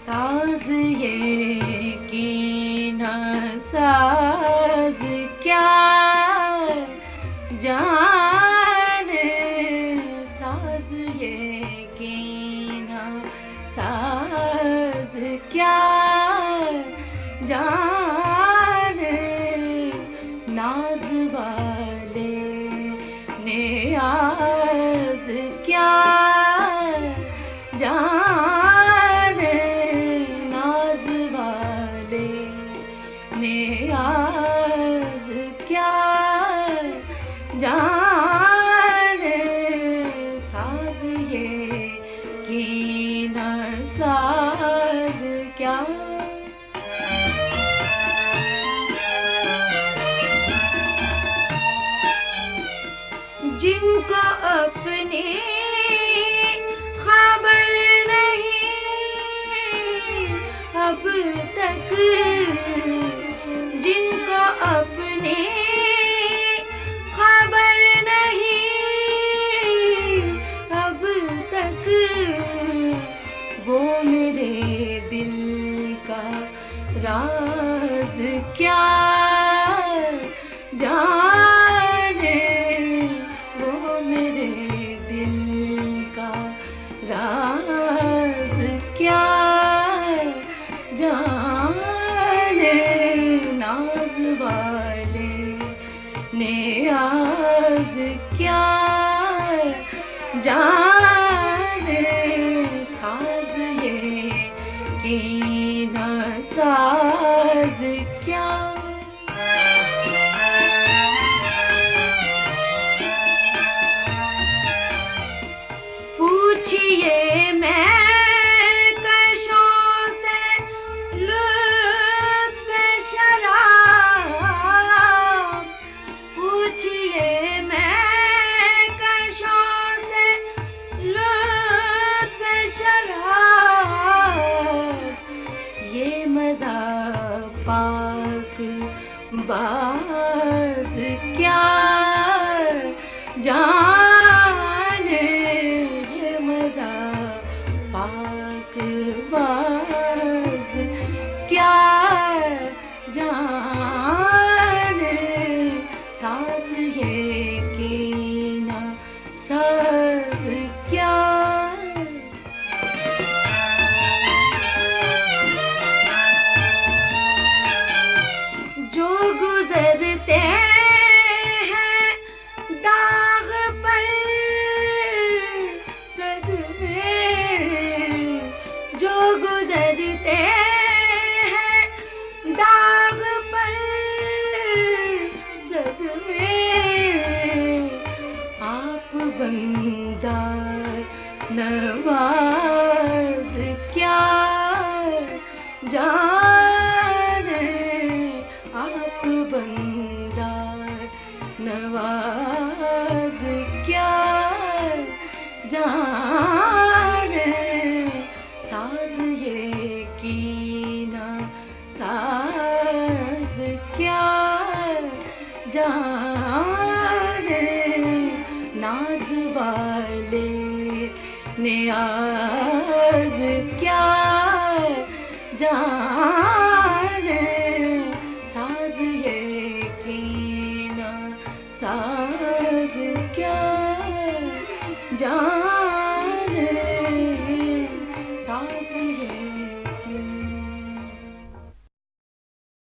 साज ये की न साज क्या जाने, साज ये की न साज क्या जाने, नाज वाले ने आज क्या जाने, नाज वाले ने आज क्या जाने, साज ये की न साज क्या। जिनको अपनी खबर नहीं अब तक, जिनको अपनी खबर नहीं अब तक, वो मेरे दिल का राज क्या जाने, वो मेरे दिल का राज क्या जाने, नाज वाले ने आज क्या जाने, साज ये की न साज क्या। पूछिए मैं कशों से लुत्फ़ शराब, पूछिए मैं कशों से लुत्फ़ शराब, ये मज़ा पाक बाज़ क्या जाने, ये मज़ा पाक बाज़ क्या जाने, साज ये की न साज क्या। जो गुजरते हैं दाग पर सदमे, जो गुजरते हैं दाग पर सदमे, आप बंदा नवाज क्या जाने, आप बंदा नवाज क्या जाने, साज ये की न साज क्या जाने, नाज वाले ने आज क्या जाने, साज ये की न साज क्या जाने।